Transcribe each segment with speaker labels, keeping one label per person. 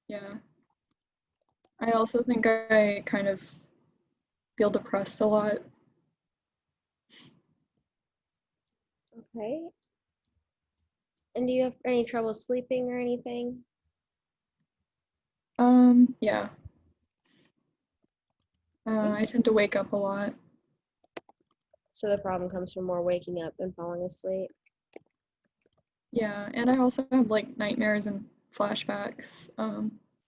Speaker 1: Yeah. I also think I kind of feel depressed a lot.
Speaker 2: Okay. And do you have any trouble sleeping or anything?
Speaker 1: Yeah.
Speaker 2: Okay.
Speaker 1: I tend to wake up a lot.
Speaker 2: So the problem comes from more waking up than falling asleep.
Speaker 1: Yeah, and I also have like nightmares and flashbacks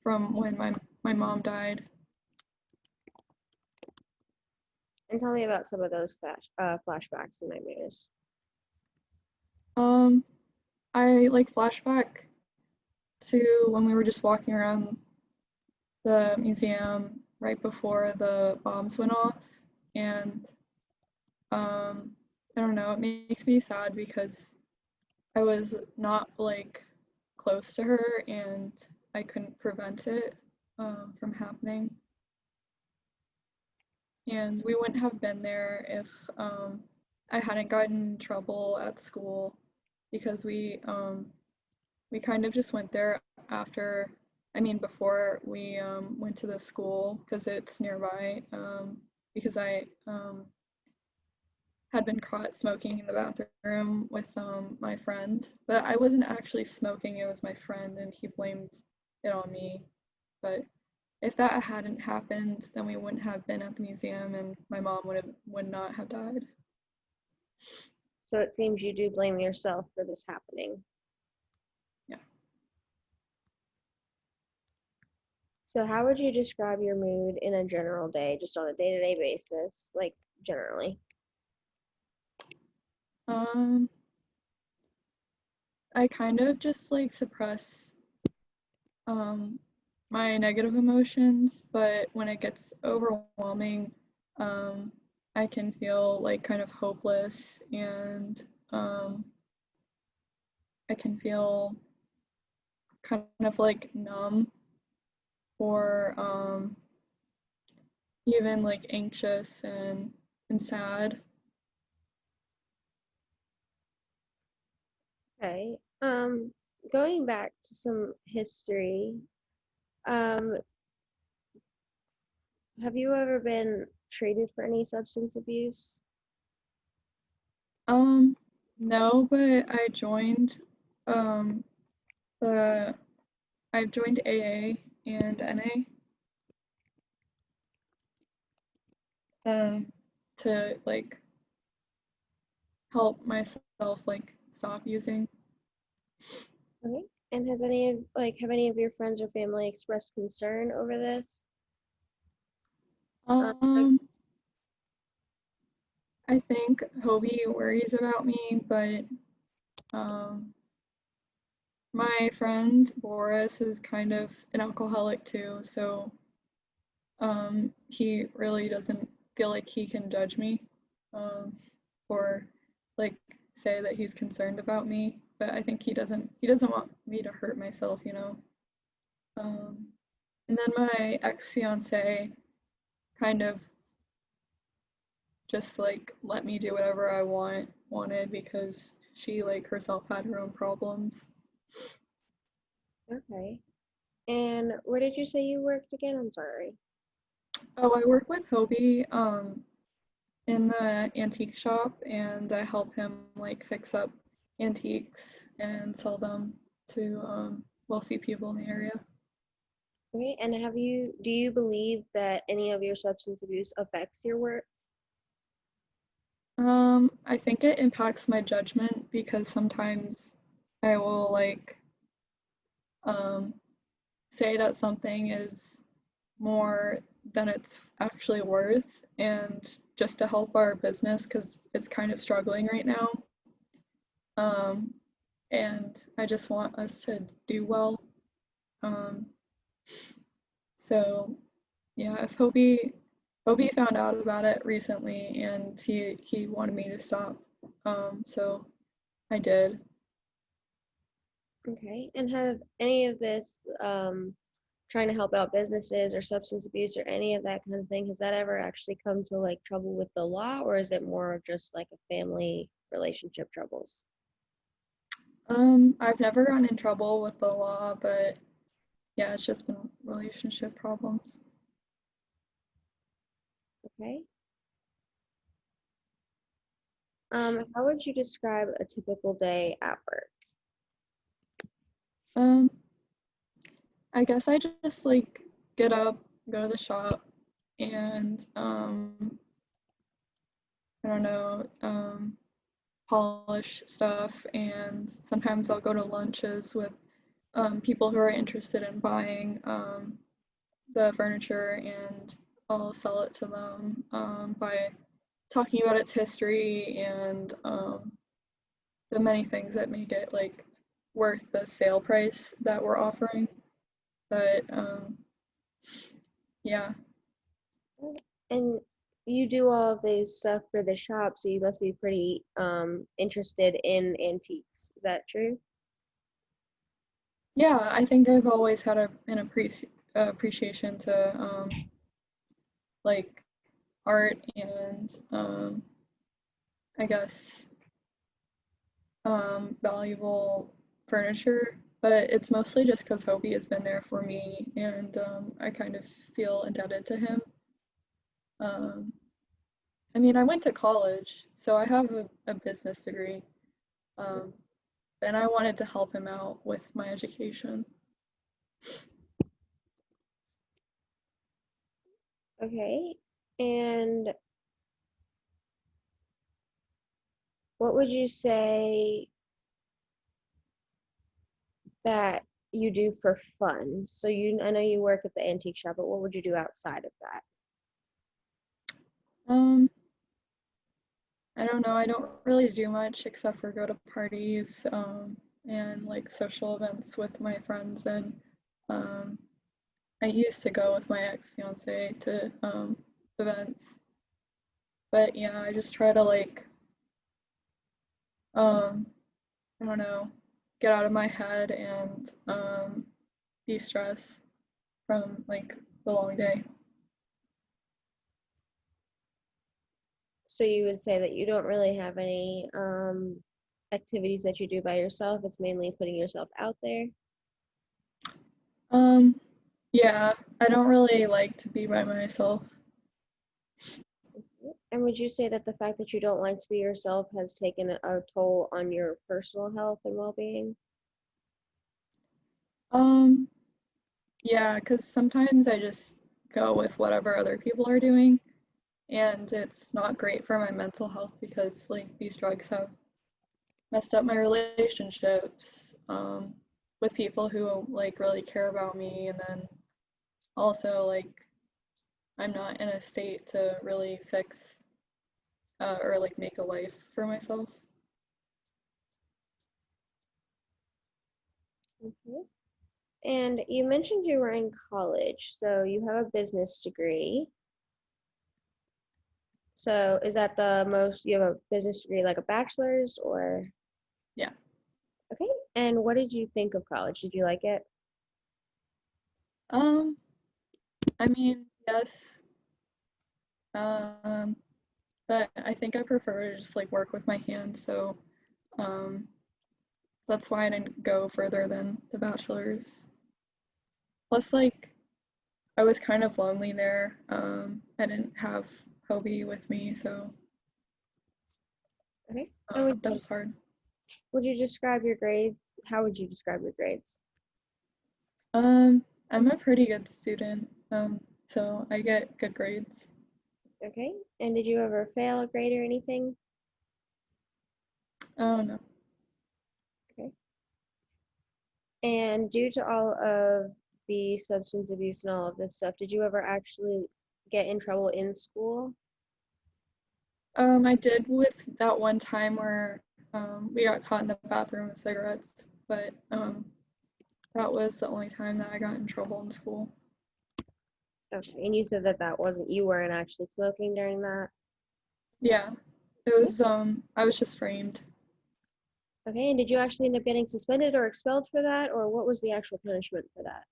Speaker 1: from when my mom died.
Speaker 2: And tell me about some of those flashbacks and nightmares.
Speaker 1: Um, I like flashback to when we were just walking around the museum right before the bombs went off, and I don't know, it makes me sad because I was not like close to her and I couldn't prevent it from happening. And we wouldn't have been there if I hadn't gotten in trouble at school because we kind of just went there after, I mean, before we went to the school because it's nearby. Because I had been caught smoking in the bathroom with my friend, but I wasn't actually smoking, it was my friend, and he blamed it on me. But if that hadn't happened, then we wouldn't have been at the museum, and my mom would not have died.
Speaker 2: So it seems you do blame yourself for this happening.
Speaker 1: Yeah.
Speaker 2: So how would you describe your mood in a general day, just on a day-to-day basis, like generally?
Speaker 1: Um, I kind of just like suppress um my negative emotions, but when it gets overwhelming, um, I can feel like kind of hopeless and um, I can feel kind of like numb or even like anxious and sad.
Speaker 2: Okay. Going back to some history, um, have you ever been treated for any substance abuse?
Speaker 1: Um, no, but um the I've joined AA and NA to like help myself like stop using.
Speaker 2: Okay. And has any of have any of your friends or family expressed concern over this? Drug
Speaker 1: Um, I think Hobie worries about me, but um my friend Boris is kind of an alcoholic too, so he really doesn't feel like he can judge me um, or like say that he's concerned about me. But I think he doesn't want me to hurt myself, you know. Um, and then my ex fiance kind of just like let me do whatever I wanted because she like herself had her own problems.
Speaker 2: Okay. And where did you say you worked again? I'm sorry.
Speaker 1: Oh, I work with Hobie in the antique shop and I help him like fix up antiques and sell them to wealthy people in the area.
Speaker 2: Okay. And do you believe that any of your substance abuse affects your work?
Speaker 1: I think it impacts my judgment because sometimes I will like um, say that something is more than it's actually worth, and just to help our business because it's kind of struggling right now. Um, and I just want us to do well. Um, so yeah, if Hobie found out about it recently and he wanted me to stop. So I did.
Speaker 2: Okay. And have any of this trying to help out businesses or substance abuse or any of that kind of thing, has that ever actually come to like trouble with the law, or is it more of just like a family relationship troubles?
Speaker 1: I've never gotten in trouble with the law, but yeah, it's just been relationship problems.
Speaker 2: Okay. How would you describe a typical day at work?
Speaker 1: Um, I guess I just like get up, go to the shop, and I don't know, polish stuff, and sometimes I'll go to lunches with people who are interested in buying the furniture, and I'll sell it to them by talking about its history and the many things that make it like worth the sale price that we're offering. But yeah,
Speaker 2: And you do all of these stuff for the shop, so you must be pretty interested in antiques. Is that true?
Speaker 1: yeah, I think I've always had an appreciation to like art and I guess valuable furniture, but it's mostly just because Hobie has been there for me, and I kind of feel indebted to him. Um, I mean, I went to college, so I have a business degree, um, and I wanted to help him out with my education.
Speaker 2: Okay. And what would you say that you do for fun? So I know you work at the antique shop, but what would you do outside of that?
Speaker 1: Um, I don't know. I don't really do much except for go to parties and like social events with my friends, and um, I used to go with my ex-fiance to events. But yeah, I just try to like um I don't know, get out of my head and de-stress from like the long day.
Speaker 2: So you would say that you don't really have any activities that you do by yourself. It's mainly putting yourself out there.
Speaker 1: Um yeah, I don't really like to be by myself.
Speaker 2: And would you say that the fact that you don't like to be yourself has taken a toll on your personal health and well-being?
Speaker 1: Um yeah, 'cause sometimes I just go with whatever other people are doing, and it's not great for my mental health because like these drugs have messed up my relationships with people who like really care about me, and then also like I'm not in a state to really fix or like make a life for myself.
Speaker 2: Okay. And you mentioned you were in college, so you have a business degree. So is that the most, you have a business degree like a bachelor's or?
Speaker 1: Yeah.
Speaker 2: Okay. And what did you think of college? Did you like it?
Speaker 1: Um, I mean, yes. Um, but I think I prefer to just like work with my hands, so um, that's why I didn't go further than the bachelor's. Plus, like I was kind of lonely there. I didn't have Hobie with me, so
Speaker 2: Okay. And
Speaker 1: that was hard.
Speaker 2: would you describe your grades? How would you describe your grades?
Speaker 1: I'm a pretty good student, so I get good grades.
Speaker 2: Okay. And did you ever fail a grade or anything?
Speaker 1: Oh no.
Speaker 2: Okay. And due to all of the substance abuse and all of this stuff, did you ever actually get in trouble in school?
Speaker 1: I did with that one time where we got caught in the bathroom with cigarettes, but that was the only time that I got in trouble in school.
Speaker 2: Okay. And you said that that wasn't, you weren't actually smoking during that?
Speaker 1: Yeah, it was I was just framed.
Speaker 2: Okay. And did you actually end up getting suspended or expelled for that, or what was the actual punishment for that?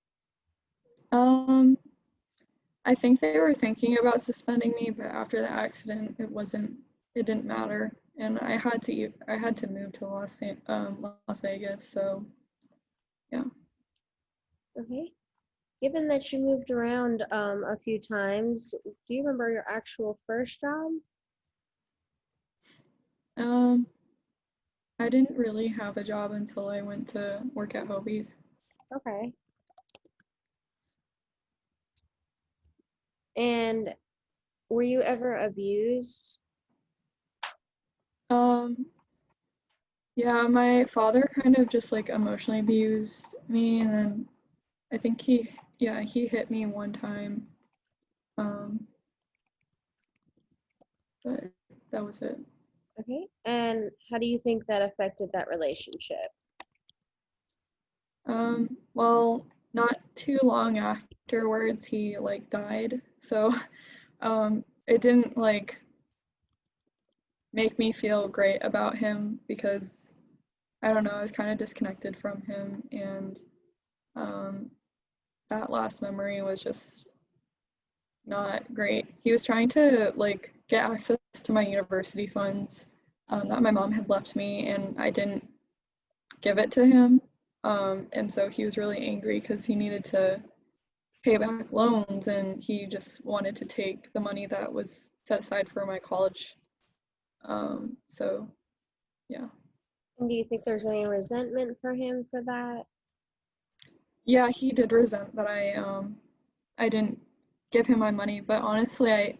Speaker 1: Um, I think they were thinking about suspending me, but after the accident, it didn't matter, and I had to move to Las Vegas, so yeah.
Speaker 2: Okay. given that you moved around a few times, do you remember your actual first job?
Speaker 1: Um, I didn't really have a job until I went to work at Hobie's.
Speaker 2: Okay. And were you ever abused?
Speaker 1: Um, yeah, my father kind of just like emotionally abused me, and then I think he hit me one time. Um, but that was it.
Speaker 2: Okay. And how do you think that affected that relationship?
Speaker 1: Well, not too long afterwards, he like died. So, it didn't like make me feel great about him because I don't know, I was kind of disconnected from him, and um, that last memory was just not great. He was trying to like get access to my university funds that my mom had left me, and I didn't give it to him. And so he was really angry because he needed to pay back loans, and he just wanted to take the money that was set aside for my college. So yeah,
Speaker 2: And do you think there's any resentment for him for that?
Speaker 1: yeah, he did resent that I didn't give him my money, but honestly,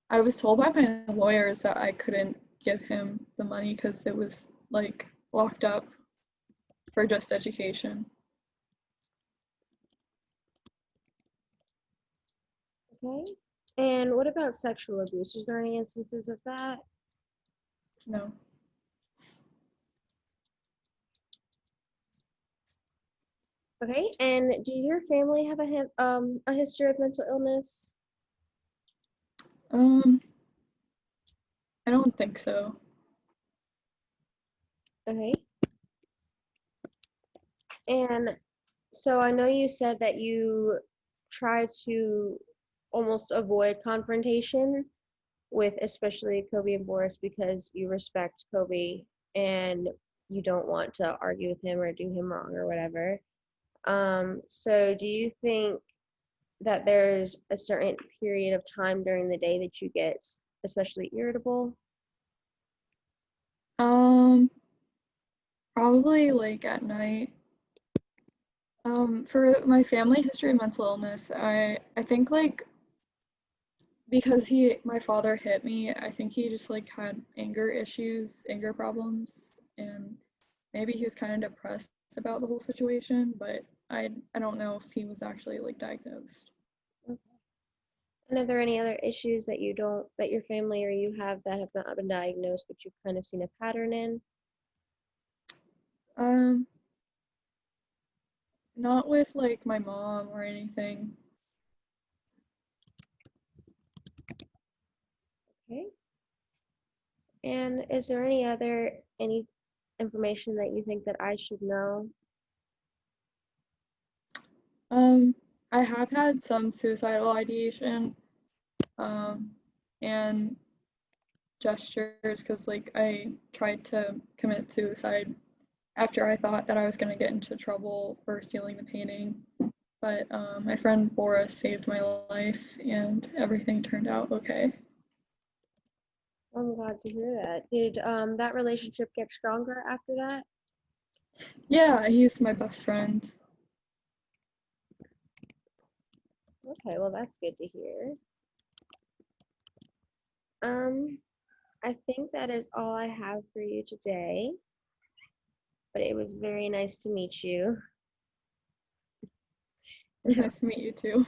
Speaker 1: I was told by my lawyers that I couldn't give him the money because it was like locked up for just education.
Speaker 2: Okay. And what about sexual abuse? Was there any instances of that?
Speaker 1: No.
Speaker 2: Okay. And do your family have a history of mental illness?
Speaker 1: Um, I don't think so.
Speaker 2: Okay. And so I know you said that you try to almost avoid confrontation with especially Kobe and Boris because you respect Kobe and you don't want to argue with him or do him wrong or whatever. So do you think that there's a certain period of time during the day that you get especially irritable?
Speaker 1: Um, Probably like at night. For my family history of mental illness, I think like because my father hit me, I think he just like had anger issues, anger problems, and maybe he was kind of depressed about the whole situation, but I don't know if he was actually like diagnosed.
Speaker 2: And are there any other issues that you don't, that your family or you have that have not been diagnosed, but you've kind of seen a pattern in?
Speaker 1: Um, Not with like my mom or anything.
Speaker 2: Okay. And is there any information that you think that I should know?
Speaker 1: Um, I have had some suicidal ideation, um, and gestures because like I tried to commit suicide after I thought that I was gonna get into trouble for stealing the painting. But my friend Boris saved my life, and everything turned out okay.
Speaker 2: I'm glad to hear that. Did that relationship get stronger after that?
Speaker 1: Yeah, he's my best friend.
Speaker 2: Okay, well that's good to hear. Um, I think that is all I have for you today, but it was very nice to meet you.
Speaker 1: It was nice to meet you too.